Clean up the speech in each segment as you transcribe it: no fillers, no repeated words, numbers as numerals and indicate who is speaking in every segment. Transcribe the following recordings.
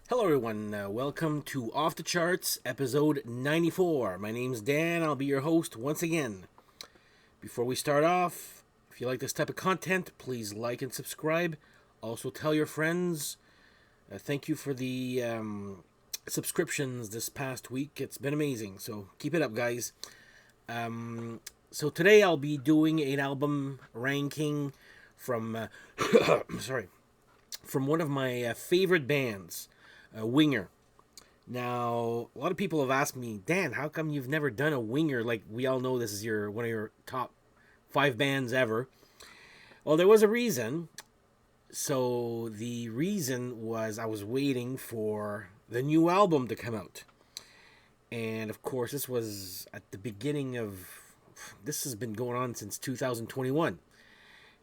Speaker 1: Hello, everyone. Welcome to Off the Charts, episode 94. My name's Dan. I'll be your host once again. Before we start off, if you like this type of content, please like and subscribe. Also, tell your friends. Thank you for the subscriptions this past week. It's been amazing. So keep it up, guys. So today I'll be doing an album ranking from sorry, from one of my favorite bands, Winger. Now, a lot of people have asked me, Dan, how come you've never done a Winger? Like, we all know this is one of your top 5 bands ever. Well, there was a reason. So the reason was I was waiting for the new album to come out. And of course, this was at the beginning of, this has been going on since 2021.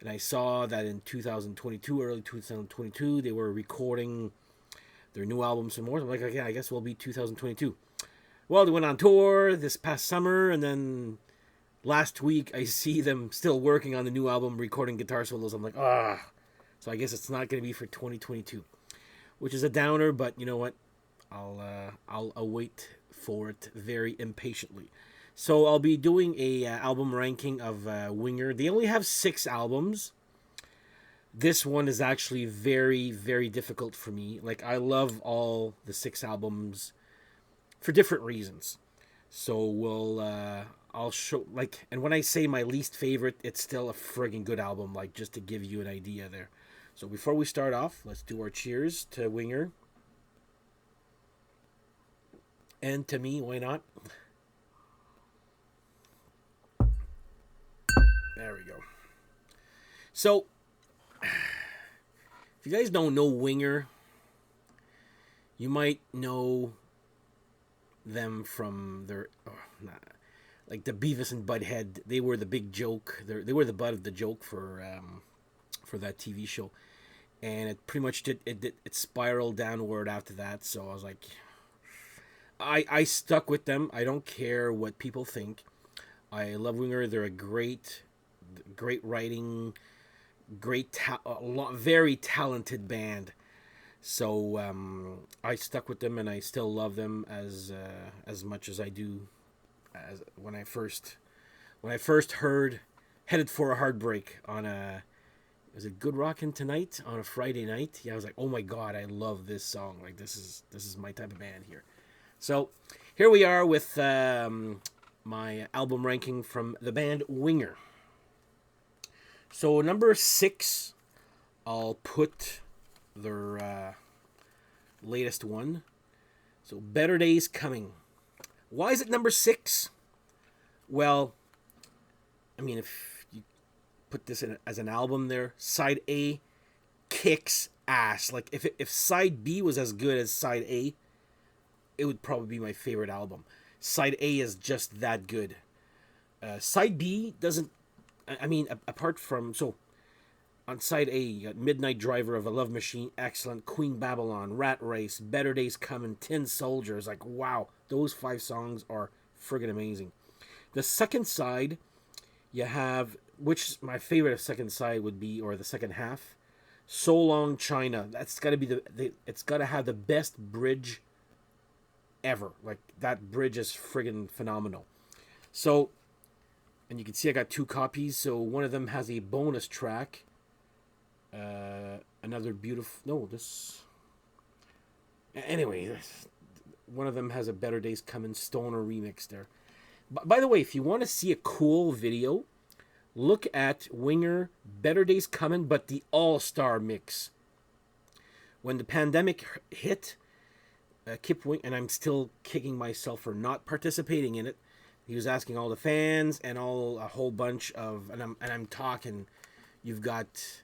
Speaker 1: And I saw that in 2022, early 2022, they were recording their new album some more. I'm like, okay, I guess we'll be 2022. Well, they went on tour this past summer, and then last week I see them still working on the new album, recording guitar solos. I'm like, ah. So I guess it's not going to be for 2022, which is a downer. But you know what? I'll await for it very impatiently. So I'll be doing a album ranking of Winger. They only have 6 albums. This one is actually very, very difficult for me. Like, I love all the 6 albums for different reasons. So I'll show, like, and when I say my least favorite, it's still a friggin' good album, like, just to give you an idea there. So before we start off, let's do our cheers to Winger. And to me, why not? There we go. So, if you guys don't know Winger, you might know them from their, like the Beavis and Butthead. They were the big joke. They were the butt of the joke for that TV show, and it pretty much it spiraled downward after that. So I was like, I stuck with them. I don't care what people think. I love Winger. They're a great writing, very talented band. So I stuck with them, and I still love them as much as I do as when I first heard "Headed for a Heartbreak" on a, was it Good Rockin' Tonight on a Friday night? Yeah, I was like, oh my god, I love this song. Like, this is my type of band here. So here we are with my album ranking from the band Winger. So number 6, I'll put their latest one. So Better Days Coming. Why is it number 6? Well, I mean, if you put this in as an album there, side A kicks ass. Like, if side B was as good as side A, it would probably be my favorite album. Side A is just that good. Side B doesn't, I mean, apart from, so on side A, you got Midnight Driver of a Love Machine, excellent. Queen Babylon, Rat Race, Better Days Coming, Tin Soldiers. Like, wow, those 5 songs are friggin' amazing. The second side, you have, which my favorite second side would be, or the second half, So Long China. That's got to be it's got to have the best bridge ever. Like, that bridge is friggin' phenomenal. So, and you can see I got 2 copies. So one of them has a bonus track. Another beautiful, no, this, anyway, one of them has a Better Days Coming Stoner remix there. By the way, if you want to see a cool video, look at Winger Better Days Coming, but the all-star mix. When the pandemic hit, Kip Winger, and I'm still kicking myself for not participating in it. He was asking all the fans and a whole bunch of, and I'm talking, you've got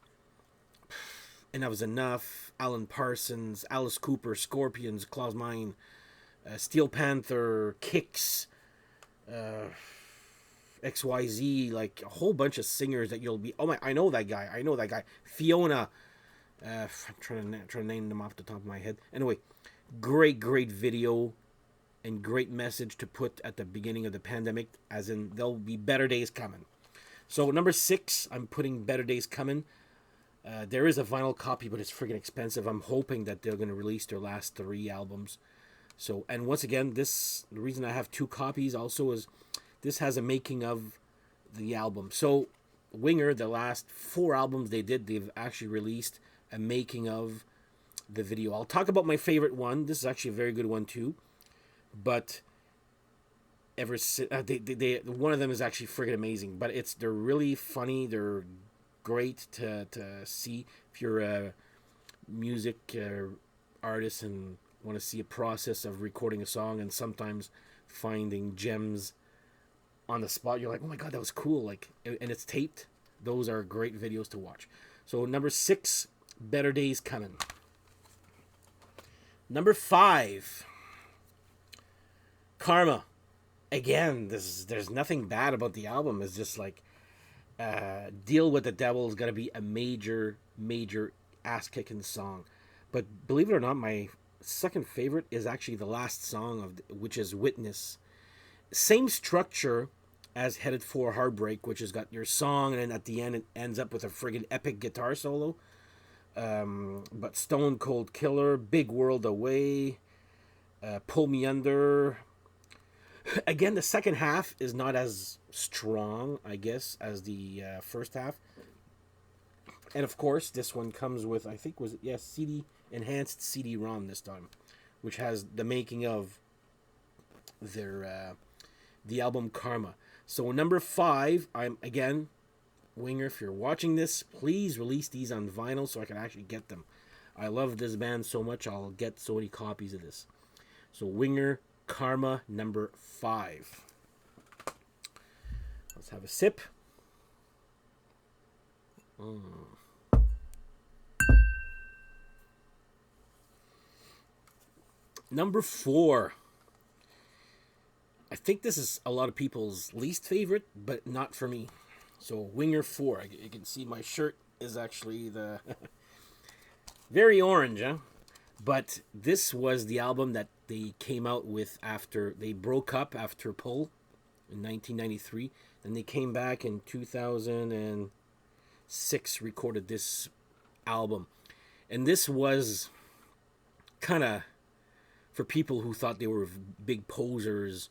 Speaker 1: And That Was Enough, Alan Parsons, Alice Cooper, Scorpions, Klaus Meine, Steel Panther, Kicks, XYZ, like a whole bunch of singers that you'll be, oh my, I know that guy. Fiona, I'm trying to name them off the top of my head. Anyway, great video and great message to put at the beginning of the pandemic, as in there'll be better days coming. So number 6, I'm putting Better Days Coming. There is a vinyl copy, but it's freaking expensive. I'm hoping that they're going to release their last 3 albums. So, and once again, the reason I have 2 copies also is this has a making of the album. So, Winger, the last 4 albums they did, they've actually released a making of the video. I'll talk about my favorite one. This is actually a very good one too. But one of them is actually friggin' amazing. But they're really funny. They're great to see if you're a music artist and want to see a process of recording a song and sometimes finding gems on the spot. You're like, oh my god, that was cool. Like, and it's taped. Those are great videos to watch. So number 6, Better Days Comin'. Number 5, Karma. Again, there's nothing bad about the album. It's just like Deal with the Devil is gonna be a major ass kicking song. But believe it or not, my second favorite is actually the last song which is Witness. Same structure as Headed for Heartbreak, which has got your song, and then at the end it ends up with a friggin' epic guitar solo. But Stone Cold Killer, Big World Away, Pull Me Under. Again, the second half is not as strong, I guess, as the first half. And of course, this one comes with, I think, enhanced CD-ROM this time, which has the making of the album Karma. So number 5, I'm again, Winger, if you're watching this, please release these on vinyl so I can actually get them. I love this band so much, I'll get so many copies of this. So Winger, Karma, number 5. Let's have a sip. Number 4. I think this is a lot of people's least favorite, but not for me. So Winger 4. You can see my shirt is actually the very orange, huh? But this was the album that they came out with after they broke up after Pull in 1993. And they came back in 2006, recorded this album. And this was kind of for people who thought they were big posers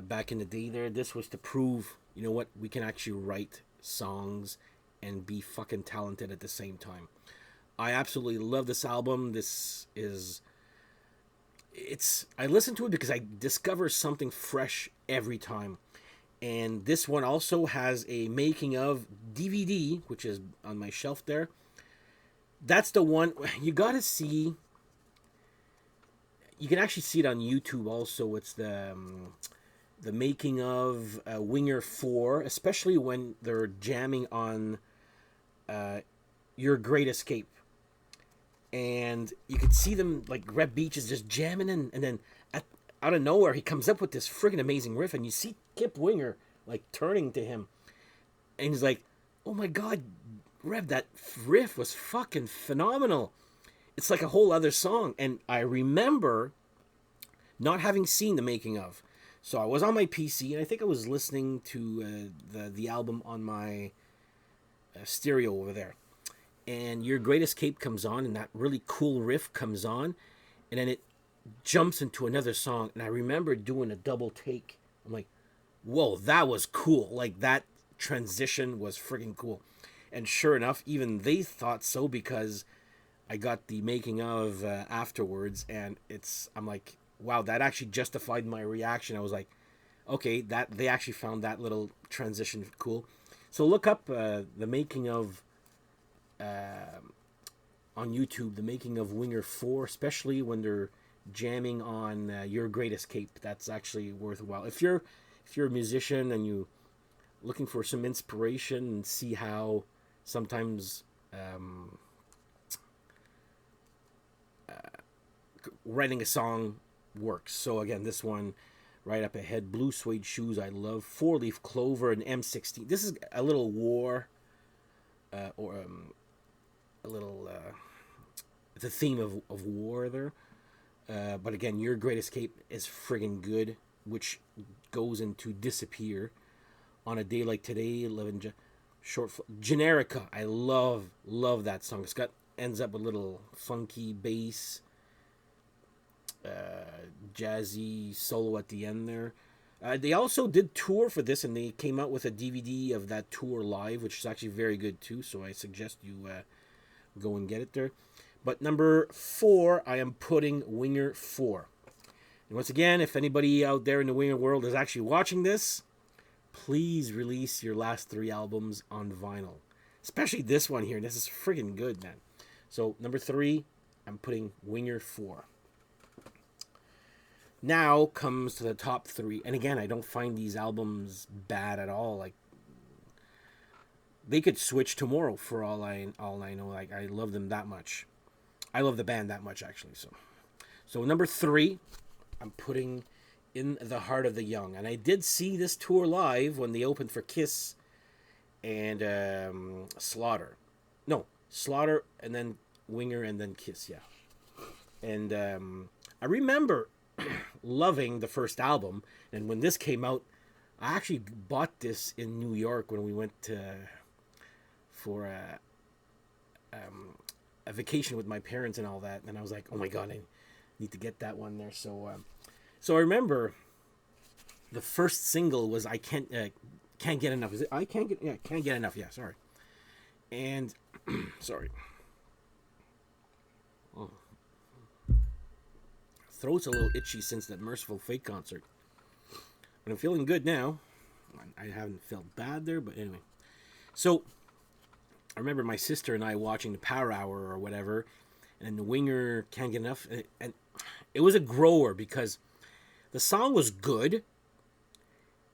Speaker 1: back in the day there. This was to prove, you know what, we can actually write songs and be fucking talented at the same time. I absolutely love this album. I listen to it because I discover something fresh every time. And this one also has a making of DVD, which is on my shelf there. That's the one you gotta see. You can actually see it on YouTube also. It's the making of Winger 4, especially when they're jamming on Your Great Escape. And you could see them, like, Reb Beach is just jamming in, and then out of nowhere, he comes up with this friggin' amazing riff, and you see Kip Winger, like, turning to him. And he's like, oh my god, Reb, that riff was fucking phenomenal. It's like a whole other song. And I remember not having seen the making of. So I was on my PC, and I think I was listening to the album on my stereo over there. And Your Great Escape comes on, and that really cool riff comes on, and then it jumps into another song. And I remember doing a double take. I'm like, whoa, that was cool. Like, that transition was friggin' cool. And sure enough, even they thought so, because I got the making of afterwards, and I'm like, wow, that actually justified my reaction. I was like, okay, that they actually found that little transition cool. So look up the making of on YouTube, the making of Winger 4, especially when they're jamming on Your Great Escape. That's actually worthwhile. If you're a musician and you looking for some inspiration and see how sometimes writing a song works. So again, this one right up ahead, Blue Suede Shoes, I love, 4-Leaf Clover, and M16. This is a little war, or a little the theme of war there. But again, Your Great Escape is friggin' good, which goes into Disappear. On a Day Like Today, Generica. I love that song. It's got ends up with a little funky bass, jazzy solo at the end there. They also did tour for this, and they came out with a DVD of that tour live, which is actually very good too. So I suggest you go and get it there. But number 4, I am putting Winger 4. And once again, if anybody out there in the Winger world is actually watching this, please release your last 3 albums on vinyl. Especially this one here. This is friggin' good, man. So, number 3, I'm putting Winger 4. Now comes to the top 3. And again, I don't find these albums bad at all. Like, they could switch tomorrow for all I know. Like, I love them that much. I love the band that much, actually. So number 3, I'm putting In the Heart of the Young. And I did see this tour live when they opened for Kiss and Slaughter. No, Slaughter and then Winger and then Kiss, yeah. And I remember loving the first album. And when this came out, I actually bought this in New York when we went for a vacation with my parents and all that. And I was like, oh my God, I need to get that one there. So I remember the first single was I Can't Get Enough. Is it Can't Get Enough. Yeah, sorry. And sorry. Oh. Throat's a little itchy since that Merciful Fate concert. But I'm feeling good now. I haven't felt bad there, but anyway. So I remember my sister and I watching the Power Hour or whatever, and the Winger Can't Get Enough. And it was a grower because the song was good,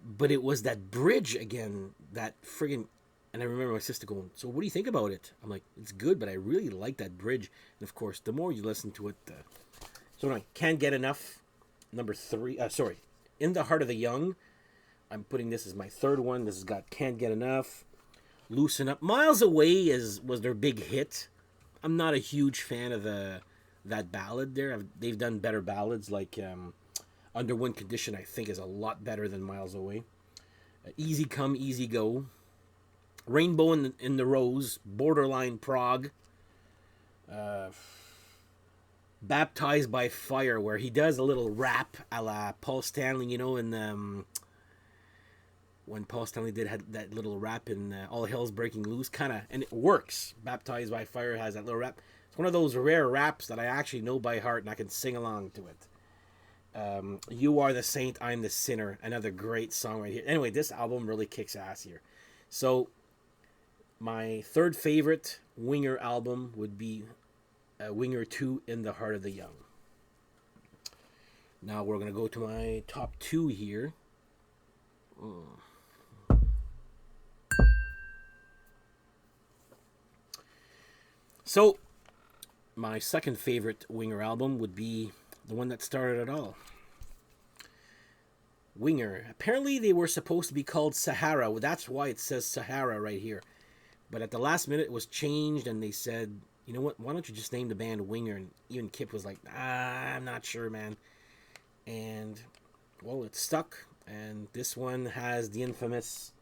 Speaker 1: but it was that bridge again, that friggin'. And I remember my sister going, so what do you think about it? I'm like, it's good, but I really like that bridge. And of course, the more you listen to it, so anyway, Can't Get Enough, number 3. In the Heart of the Young. I'm putting this as my 3rd one. This has got Can't Get Enough, Loosen Up. Miles Away was their big hit. I'm not a huge fan of that ballad there. They've done better ballads like Under One Condition, I think, is a lot better than Miles Away. Easy Come, Easy Go. Rainbow in the Rose, Borderline Prague. Baptized by Fire, where he does a little rap a la Paul Stanley, you know, in when Paul Stanley had that little rap in All Hell's Breaking Loose, kind of, and it works. Baptized by Fire has that little rap. It's one of those rare raps that I actually know by heart and I can sing along to it. You Are the Saint, I'm the Sinner, another great song right here. Anyway, this album really kicks ass here. So, my 3rd favorite Winger album would be Winger 2, In the Heart of the Young. Now we're going to go to my top 2 here. So, my 2nd favorite Winger album would be the one that started it all. Winger. Apparently they were supposed to be called Sahara. Well, that's why it says Sahara right here. But at the last minute it was changed and they said, you know what, why don't you just name the band Winger? And even Kip was like, I'm not sure, man. And, well, it stuck. And this one has the infamous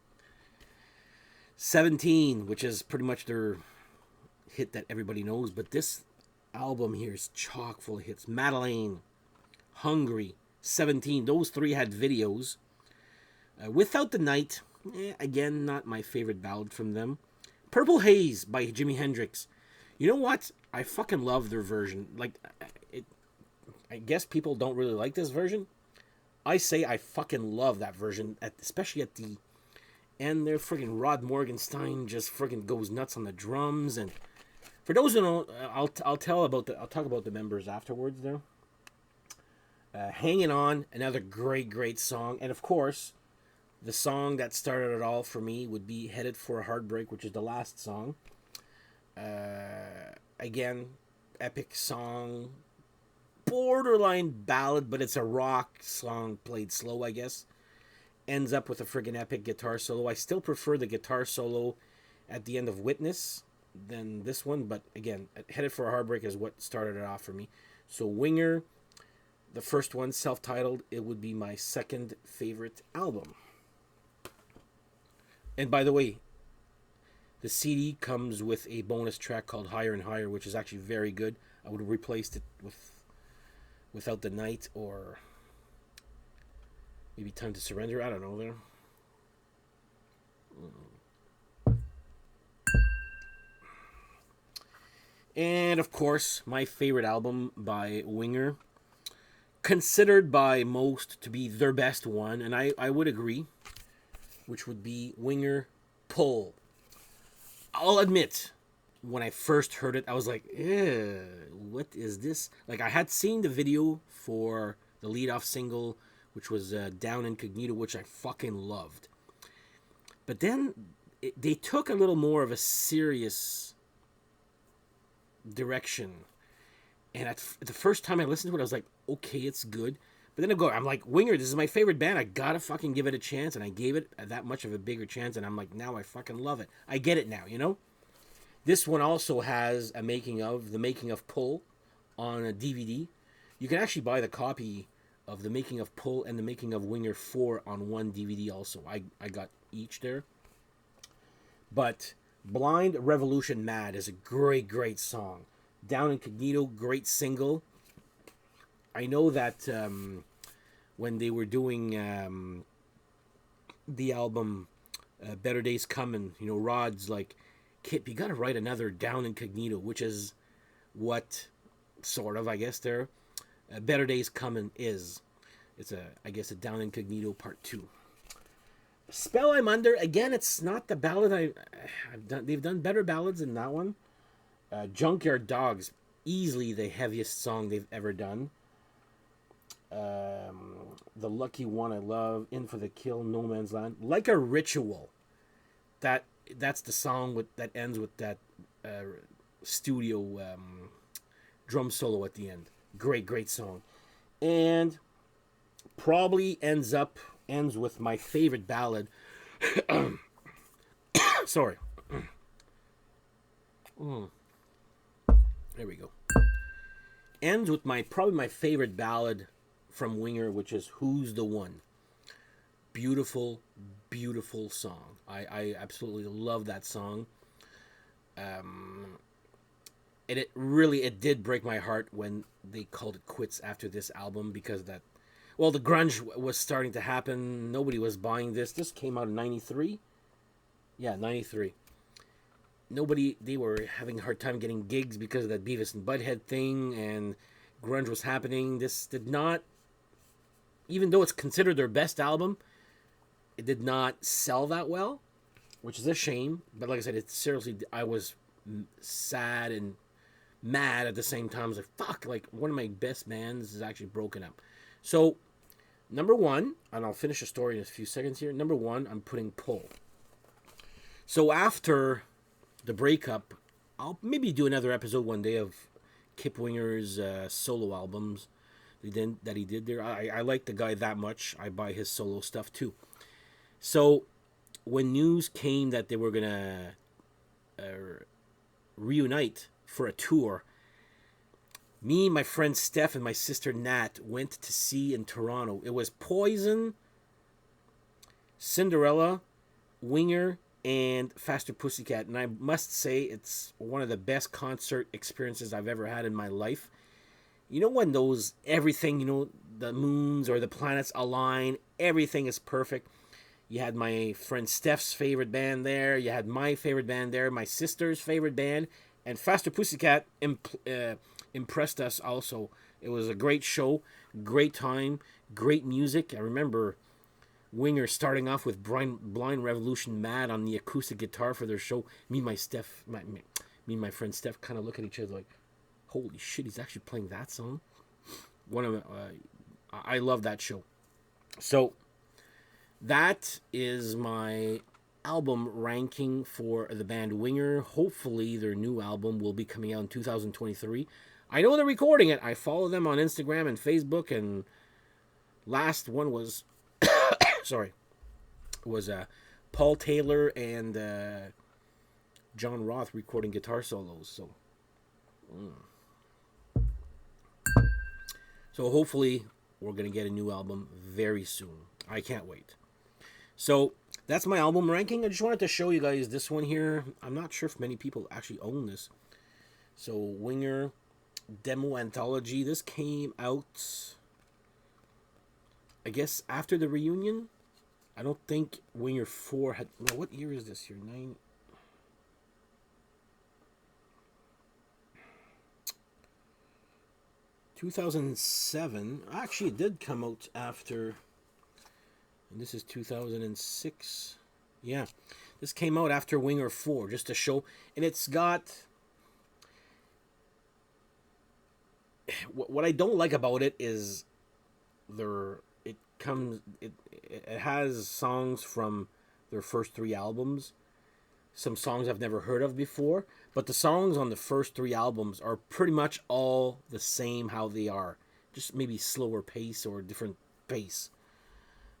Speaker 1: 17, which is pretty much their hit that everybody knows. But this album here is chock full of hits. Madeleine, Hungry, 17. Those 3 had videos. Without the Night, again, not my favorite ballad from them. Purple Haze by Jimi Hendrix. You know what? I fucking love their version. Like, I guess people don't really like this version. I say I fucking love that version, especially at the end there. Friggin' Rod Morgenstein just friggin' goes nuts on the drums. And for those who don't, I'll talk about the members afterwards there. Hanging On, another great song. And of course, the song that started it all for me would be Headed for a Heartbreak, which is the last song. Again, epic song, borderline ballad, but it's a rock song played slow, I guess. Ends up with a friggin' epic guitar solo. I still prefer the guitar solo at the end of Witness than this one, but again, Headed for a Heartbreak is what started it off for me. So Winger, the first one, self-titled, it would be my 2nd favorite album. And by the way, The CD comes with a bonus track called Higher and Higher, which is actually very good. I would have replaced it with Without the Night or maybe Time to Surrender. I don't know there. And of course, my favorite album by Winger, considered by most to be their best one, and I would agree, which would be Winger Pull. I'll admit, when I first heard it, I was like, what is this? Like, I had seen the video for the lead-off single, which was Down Incognito, which I fucking loved. But then they took a little more of a serious direction. And the first time I listened to it, I was like, okay, it's good. But then I'm like, Winger, this is my favorite band. I gotta fucking give it a chance. And I gave it that much of a bigger chance. And I'm like, now I fucking love it. I get it now, you know? This one also has the making of Pull on a DVD. You can actually buy the copy of the making of Pull and the making of Winger 4 on one DVD also. I got each there. But Blind Revolution Mad is a great, great song. Down Incognito, great single. I know that when they were doing the album Better Days Comin', you know, Rod's like, Kip, you gotta write another Down Incognito, which is what sort of, I guess, there Better Days Comin' is. It's I guess a Down Incognito part 2. Spell I'm Under, again, it's not the ballad I've done. They've done better ballads than that one. Junkyard Dogs, easily the heaviest song they've ever done. The Lucky One I Love, In for the Kill, No Man's Land, Like a Ritual. That's the song that ends with that studio drum solo at the end. Great song. And probably ends with my favorite ballad. Sorry. There we go. Ends with probably my favorite ballad from Winger, which is Who's the One. Beautiful, beautiful song. I absolutely love that song. And it did break my heart when they called it quits after this album, because the grunge was starting to happen. Nobody was buying this. This came out in 93. Yeah, 93. They were having a hard time getting gigs because of that Beavis and Butthead thing, and grunge was happening. This did not, even though it's considered their best album, it did not sell that well, which is a shame. But like I said, I was sad and mad at the same time. I was like, fuck, like one of my best bands is actually broken up. So, number one, and I'll finish the story in a few seconds here. Number one, I'm putting Pull. So after the breakup, I'll maybe do another episode one day of Kip Winger's solo albums that he did there. I like the guy that much. I buy his solo stuff too. So when news came that they were gonna reunite for a tour, me, my friend Steph, and my sister Nat went to see in Toronto. It was Poison, Cinderella, Winger, and Faster Pussycat. And I must say, it's one of the best concert experiences I've ever had in my life. You know when everything, the moons or the planets align, everything is perfect. You had my friend Steph's favorite band there. You had my favorite band there, my sister's favorite band. And Faster Pussycat impressed us also. It was a great show, great time, great music. I remember Winger starting off with Blind Revolution Mad on the acoustic guitar for their show. Me and my friend Steph kind of look at each other like, holy shit, he's actually playing that song. I love that show. So that is my album ranking for the band Winger. Hopefully their new album will be coming out in 2023. I know they're recording it. I follow them on Instagram and Facebook, and last one was Paul Taylor and John Roth recording guitar solos. So hopefully we're going to get a new album very soon. I can't wait. So that's my album ranking. I just wanted to show you guys this one here. I'm not sure if many people actually own this. So Winger Demo Anthology. This came out, I guess, after the reunion. I don't think Winger 4 had... Well, what year is this here? 2007. Actually, it did come out after... And this is 2006. Yeah. This came out after Winger 4, just to show... And it's got... What I don't like about it is... It has songs from their first 3 albums. Some songs I've never heard of before, but the songs on the first 3 albums are pretty much all the same how they are, just maybe slower pace or different pace.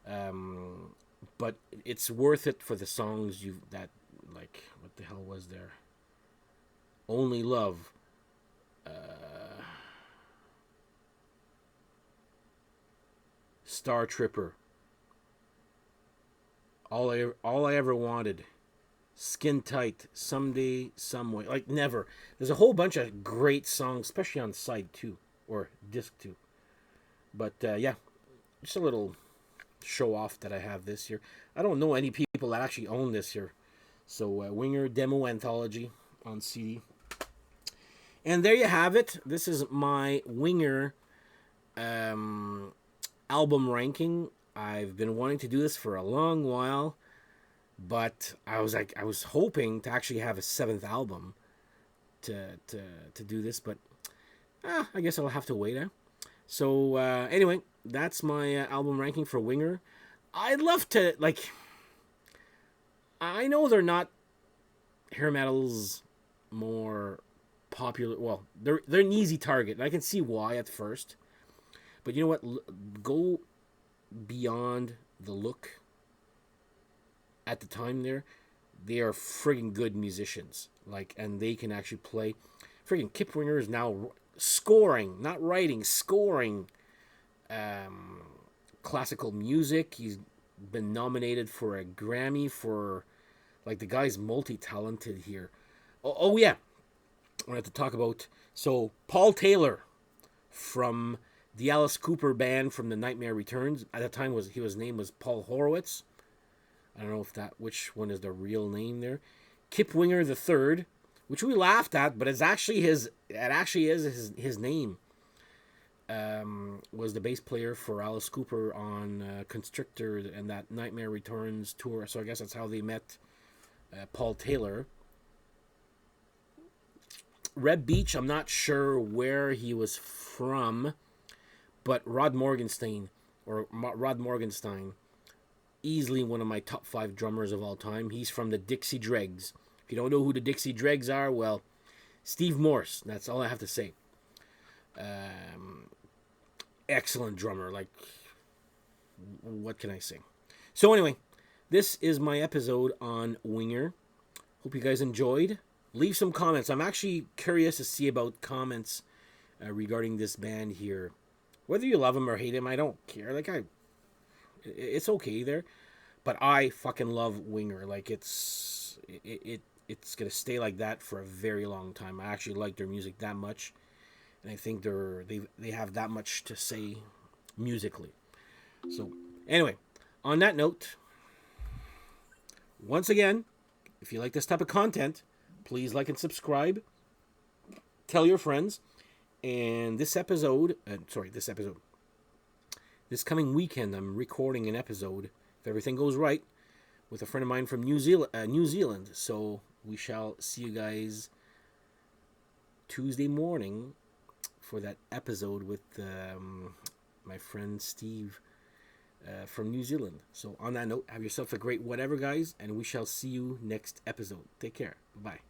Speaker 1: But it's worth it for the songs like, what the hell was there? Only Love. Star Tripper. All I ever wanted. Skin Tight. Someday, Someway. Like Never. There's a whole bunch of great songs, especially on side 2 or disc 2. But yeah, just a little show off that I have this year. I don't know any people that actually own this here. So Winger Demo Anthology on CD. And there you have it. This is my Winger album ranking. I've been wanting to do this for a long while, but I was hoping to actually have a 7th album to do this, but I guess I'll have to wait. So anyway, that's my album ranking for Winger. I'd love to, like, I know they're not hair metal's more popular. Well, they're an easy target, and I can see why at first. But you know what? Go beyond the look. At the time they are friggin' good musicians. Like, and they can actually play. Friggin' Kip Winger is now scoring, not writing, scoring classical music. He's been nominated for a Grammy for, like, the guy's multi-talented here. Oh yeah, I wanted to talk about, so Paul Taylor from the Alice Cooper band from The Nightmare Returns. At the time, his name was Paul Horowitz. I don't know which one is the real name there. Kip Winger the Third, which we laughed at, but it actually is his name. Was the bass player for Alice Cooper on Constrictor and that Nightmare Returns tour. So I guess that's how they met Paul Taylor. Red Beach, I'm not sure where he was from, but Rod Morgenstein, easily one of my top 5 drummers of all time. He's from the Dixie Dregs. If you don't know who the Dixie Dregs are, well, Steve Morse. That's all I have to say. Excellent drummer. Like, what can I say? So anyway, this is my episode on Winger. Hope you guys enjoyed. Leave some comments. I'm actually curious to see about comments regarding this band here. Whether you love him or hate him, I don't care. Like, it's okay there, but I fucking love Winger. Like, it's gonna stay like that for a very long time. I actually like their music that much, and I think they have that much to say musically. So anyway, on that note, once again, if you like this type of content, please like and subscribe. Tell your friends. And this coming weekend, I'm recording an episode, if everything goes right, with a friend of mine from New Zealand. So we shall see you guys Tuesday morning for that episode with my friend Steve from New Zealand. So on that note, have yourself a great whatever, guys, and we shall see you next episode. Take care. Bye.